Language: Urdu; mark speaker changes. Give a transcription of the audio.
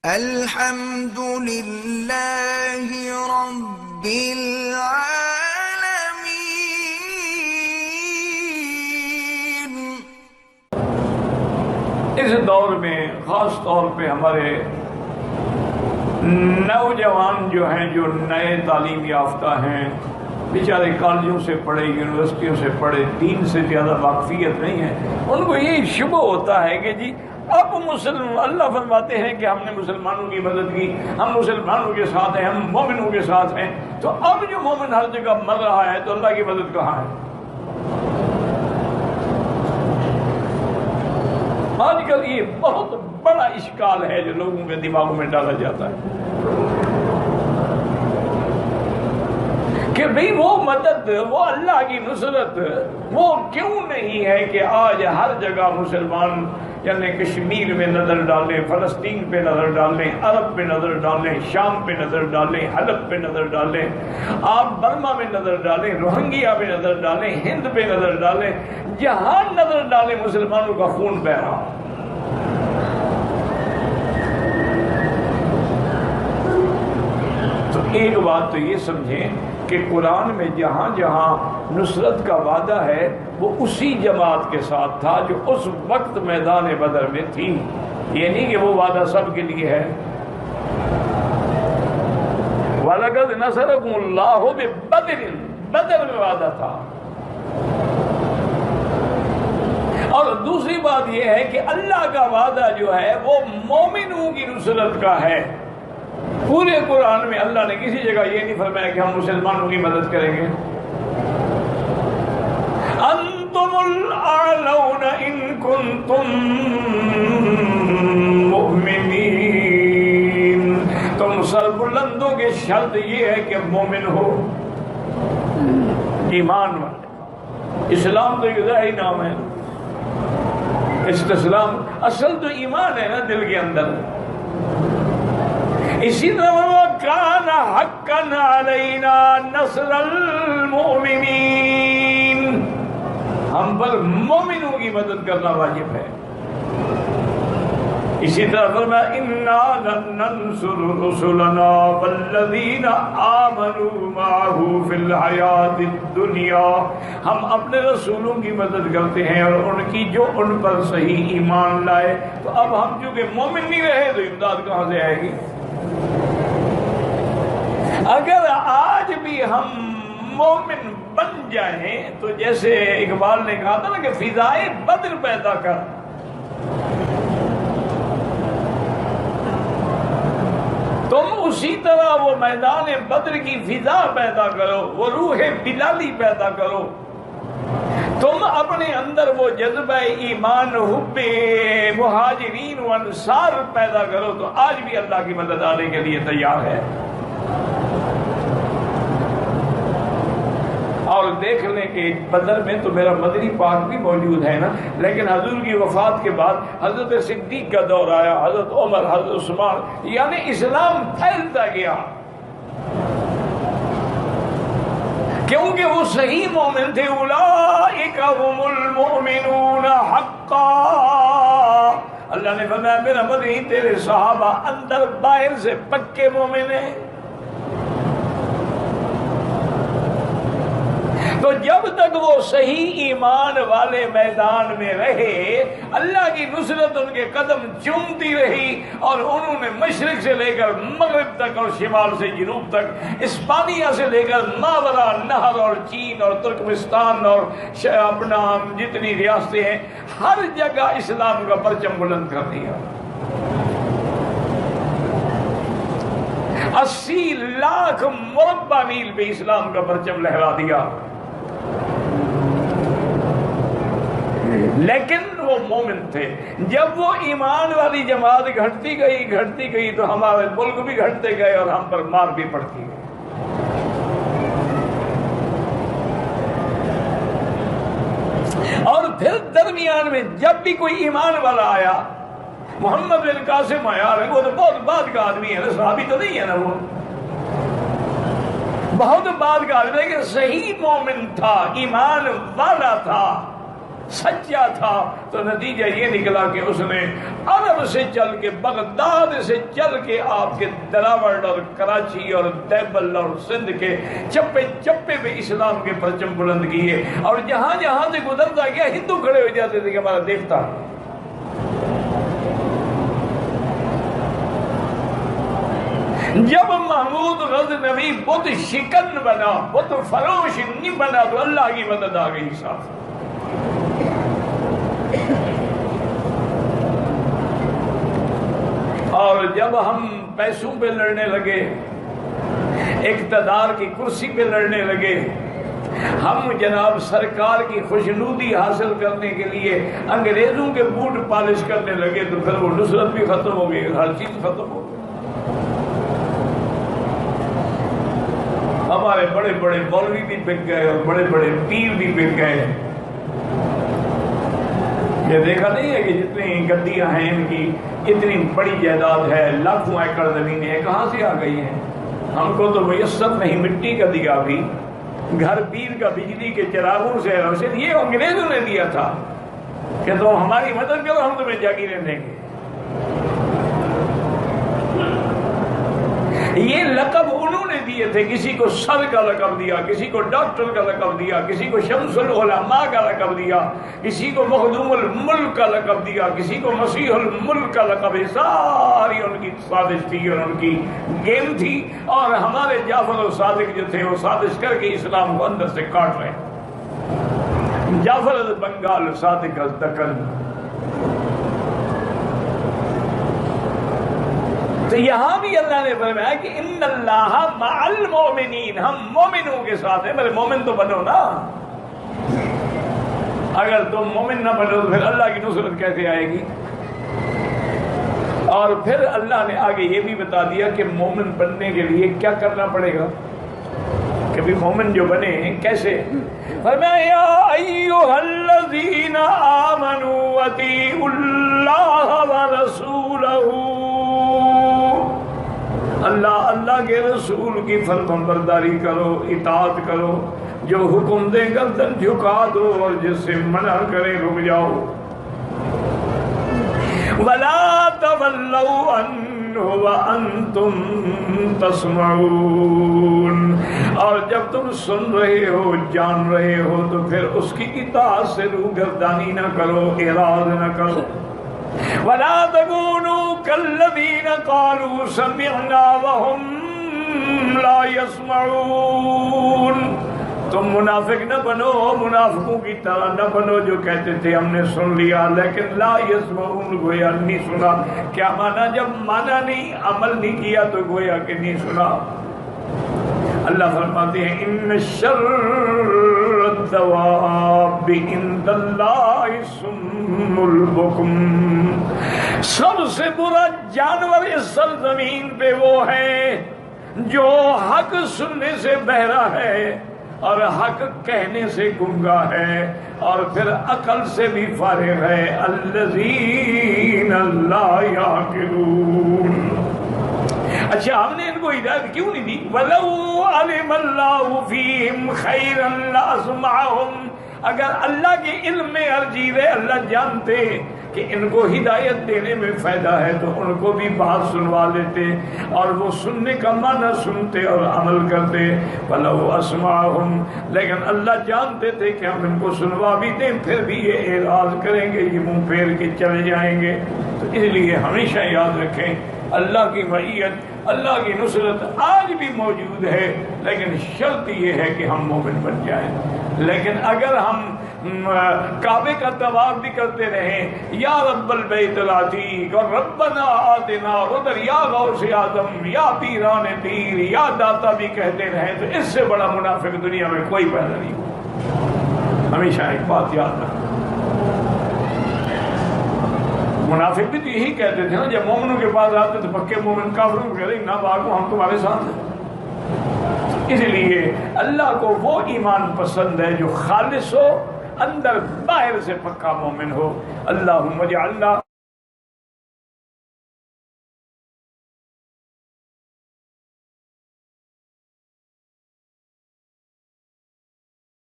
Speaker 1: الحمد للہ رب العالمین۔
Speaker 2: اس دور میں خاص طور پہ ہمارے نوجوان جو ہیں، جو نئے تعلیم یافتہ ہیں، بیچارے کالجوں سے پڑھے، یونیورسٹیوں سے پڑھے، دین سے زیادہ واقفیت نہیں ہے، ان کو یہی شبہ ہوتا ہے کہ جی اب اللہ فرماتے ہیں کہ ہم نے مسلمانوں کی مدد کی، ہم مسلمانوں کے ساتھ ہیں، ہم مومنوں کے ساتھ ہیں، تو اب جو مومن ہر جگہ مر رہا ہے تو اللہ کی مدد کہاں ہے؟ آج کل یہ بہت بڑا اشکال ہے جو لوگوں کے دماغوں میں ڈالا جاتا ہے کہ بھئی وہ مدد، وہ اللہ کی نصرت وہ کیوں نہیں ہے کہ آج ہر جگہ مسلمان، یعنی کشمیر میں نظر ڈالیں، فلسطین پہ نظر ڈالیں، عرب پہ نظر ڈالیں، شام پہ نظر ڈالیں، حلب پہ نظر ڈالیں، آپ برما میں نظر ڈالیں، روہنگیا پہ نظر ڈالیں، ہند پہ نظر ڈالیں، جہاں نظر ڈالیں مسلمانوں کا خون بہہ رہا۔ تو ایک بات تو یہ سمجھیں کہ قرآن میں جہاں جہاں نصرت کا وعدہ ہے وہ اسی جماعت کے ساتھ تھا جو اس وقت میدان بدر میں تھی، یہ نہیں کہ وہ وعدہ سب کے لیے ہے۔ وَلَقَدْ نَصَرَكُمُ اللَّهُ بِبَدْرٍ، بدر میں وعدہ تھا۔ اور دوسری بات یہ ہے کہ اللہ کا وعدہ جو ہے وہ مومنوں کی نصرت کا ہے۔ پورے قرآن میں اللہ نے کسی جگہ یہ نہیں فرمایا کہ ہم مسلمانوں کی مدد کریں گے۔ انتم الاعلون ان کنتم مؤمنین، تم سربلندوں کی شرط یہ ہے کہ مومن ہو، ایمان والے۔ اسلام تو ایک ظاہری نام ہے، استسلام اصل تو ایمان ہے نا دل کے اندر۔ اسی طرح وَكَانَ حَقًّا عَلَيْنَا نَصْرُ الْمُؤْمِنِينَ، ہم پر مومنوں کی مدد کرنا واجب ہے۔ اسی طرح فرمایا اِنَّا لَنَنصُرُ رُسُلَنَا وَالَّذِينَ آمَنُوا مَعَهُ فِي الْحَيَاةِ الدُّنْيَا، ہم اپنے رسولوں کی مدد کرتے ہیں اور ان کی جو ان پر صحیح ایمان لائے۔ تو اب ہم چونکہ مومن نہیں رہے تو امداد کہاں سے آئے گی؟ اگر آج بھی ہم مومن بن جائیں تو جیسے اقبال نے کہا تھا نا کہ فضائے بدر پیدا کر، تم اسی طرح وہ میدان بدر کی فضا پیدا کرو، وہ روح بلالی پیدا کرو، تم اپنے اندر وہ جذبہ ایمان، حب مہاجرین و انصار پیدا کرو، تو آج بھی اللہ کی مدد آنے کے لیے تیار ہے۔ اور دیکھ لیں کہ بدر میں تو میرا مدنی پاک بھی موجود ہے نا، لیکن حضور کی وفات کے بعد حضرت صدیق کا دور آیا، حضرت عمر، حضرت عثمان، یعنی اسلام پھیلتا گیا، کیونکہ وہ صحیح مومن تھے۔ اولئک هم المؤمنون حقا، اللہ نے فرمایا میرا مدنی تیرے صحابہ اندر باہر سے پکے مومن ہیں۔ تو جب تک وہ صحیح ایمان والے میدان میں رہے، اللہ کی نصرت ان کے قدم چومتی رہی، اور انہوں نے مشرق سے لے کر مغرب تک اور شمال سے جنوب تک، اسپانیہ سے لے کر ماورا نہر اور چین اور ترکمستان اور اپنا جتنی ریاستیں ہیں، ہر جگہ اسلام کا پرچم بلند کر دیا۔ 80 لاکھ مربع میل پہ اسلام کا پرچم لہرا دیا۔ لیکن وہ مومن تھے۔ جب وہ ایمان والی جماعت گھٹتی گئی تو ہمارے ملک بھی گھٹتے گئے اور ہم پر مار بھی پڑتی گئی۔ اور پھر درمیان میں جب بھی کوئی ایمان والا آیا، محمد بن قاسم آیا، وہ تو بہت بعد کا آدمی ہے نا، صحابی تو نہیں ہے نا، وہ بہت بعد کا آدمی، لیکن صحیح مومن تھا، ایمان والا تھا، سچا تھا تو نتیجہ یہ نکلا کہ اس نے عرب سے چل کے، بغداد سے چل کے آپ کے دراوڑ اور کراچی اور دیبل اور سندھ کے چپے چپے پہ اسلام کے پرچم بلند کیے، اور جہاں جہاں سے گزرتا گیا ہندو کھڑے ہو جاتے تھے کہ ہمارا دیوتا۔ جب محمود غزنوی بت شکن بنا، بت فروش نہیں بنا، تو اللہ کی مدد آ گئی ساتھ۔ اور جب ہم پیسوں پہ لڑنے لگے، اقتدار کی کرسی پہ لڑنے لگے، ہم جناب سرکار کی خوشنودی حاصل کرنے کے لیے انگریزوں کے بوٹ پالش کرنے لگے، تو پھر وہ نصرت بھی ختم ہو گئی، ہر چیز ختم ہو گئی۔ ہمارے بڑے بڑے مولوی بھی بک گئے اور بڑے بڑے پیر بھی بک گئے۔ یہ دیکھا نہیں ہے کہ جتنی گدیاں ہیں ان کی، اتنی بڑی جائیداد ہے، لاکھوں ایکڑ زمینیں کہاں سے آ گئی ہیں؟ ہم کو تو میسر نہیں، مٹی کا دیا بھی، گھر پیر کا بجلی کے چراغوں سے روشن، یہ انگریزوں نے دیا تھا کہ تم ہماری مدد کرو، ہم تمہیں جاگیریں دیں گے۔ یہ لقب انہوں نے دیے تھے، کسی کو سر کا لقب دیا، کسی کو ڈاکٹر کا لقب دیا، کسی کو شمس العلماء کا لقب دیا، کسی کو مخدوم الملک کا لقب دیا، کسی کو مسیح الملک کا لقب۔ ساری ان کی سازش تھی اور ان کی گیم تھی، اور ہمارے جعفر الصادق جو تھے وہ سازش کر کے اسلام کو اندر سے کاٹ رہے ہیں۔ جعفر از بنگال، صادق از دکن۔ تو یہاں بھی اللہ نے فرمایا کہ ان اللہ مع المؤمنین، ہم مومنوں کے ساتھ ہیں۔ میرے مومن تو بنو نا، اگر تم مومن نہ بنو تو پھر اللہ کی نصرت کیسے آئے گی؟ اور پھر اللہ نے آگے یہ بھی بتا دیا کہ مومن بننے کے لیے کیا کرنا پڑے گا، کہ بھی مومن جو بنے کیسے۔ فرمایا یا ایھا الذین آمنوا اطیعوا اللہ ورسولہ، اللہ کے رسول کی فرمانبرداری کرو، اطاعت کرو، جو حکم دے گردن جھکا دو اور جس سے منع کرے رک جاؤ۔ وَلَا تَوَلَّوْا عَنْهُ وَأَنْتُمْ تَسْمَعُونَ، اور جب تم سن رہے ہو، جان رہے ہو، تو پھر اس کی اطاعت سے روگردانی نہ کرو، اعراض نہ کرو۔ وَلَا تَكُونُوا كَالَّذِينَ قَالُوا سَمِعْنَا وَهُمْ لَا يَسْمَعُونَ، تم منافق نہ بنو، منافقوں کی طرح نہ بنو جو کہتے تھے ہم نے سن لیا لیکن لا یسمعون، گویا نہیں سنا۔ کیا مانا؟ جب مانا نہیں، عمل نہیں کیا تو گویا کہ نہیں سنا۔ اللہ فرماتے ہیں ان شر الدواب عند اللہ الصم البکم، سب سے برا جانور اس سرزمین پہ وہ ہے جو حق سننے سے بہرا ہے اور حق کہنے سے گنگا ہے اور پھر عقل سے بھی فارغ ہے۔ الذین لا یعقلون۔ اچھا ہم نے ان کو ہدایت کیوں نہیں دی؟ وَلَوْ عَلِمَ اللَّهُ فِيهِمْ خَيْرًا لَأَسْمَعَهُمْ، اگر اللہ کے علم میں عرضی ہے، اللہ جانتے کہ ان کو ہدایت دینے میں فائدہ ہے تو ان کو بھی بات سنوا لیتے اور وہ سننے کا معنی سنتے اور عمل کرتے۔ وَلَوْ أَسْمَعَهُمْ، لیکن اللہ جانتے تھے کہ ہم ان کو سنوا بھی دیں پھر بھی یہ اعراض کریں گے، یہ منہ پھیر کے چلے جائیں گے۔ تو اس لیے ہمیشہ یاد رکھیں اللہ کی معیت، اللہ کی نصرت آج بھی موجود ہے، لیکن شرط یہ ہے کہ ہم مومن بن جائیں۔ لیکن اگر ہم کعبے کا طواف بھی کرتے رہیں یا رب البیت العتیق اور ربنا آتنا اور ادھر یا غوث اعظم یا پیران پیر یا داتا بھی کہتے رہیں تو اس سے بڑا منافق دنیا میں کوئی پیدا نہیں ہوا۔ ہمیشہ ایک بات یاد رکھنا، منافق بھی تو یہی کہتے تھے نا، جب مومنوں کے پاس آتے تو پکے مومن کافروں کو کہتے نہ بھاگو ہم تمہارے ساتھ ہیں۔ اس لیے اللہ کو وہ ایمان پسند ہے جو خالص ہو، اندر باہر سے پکا مومن ہو۔ اللہم اجعلنا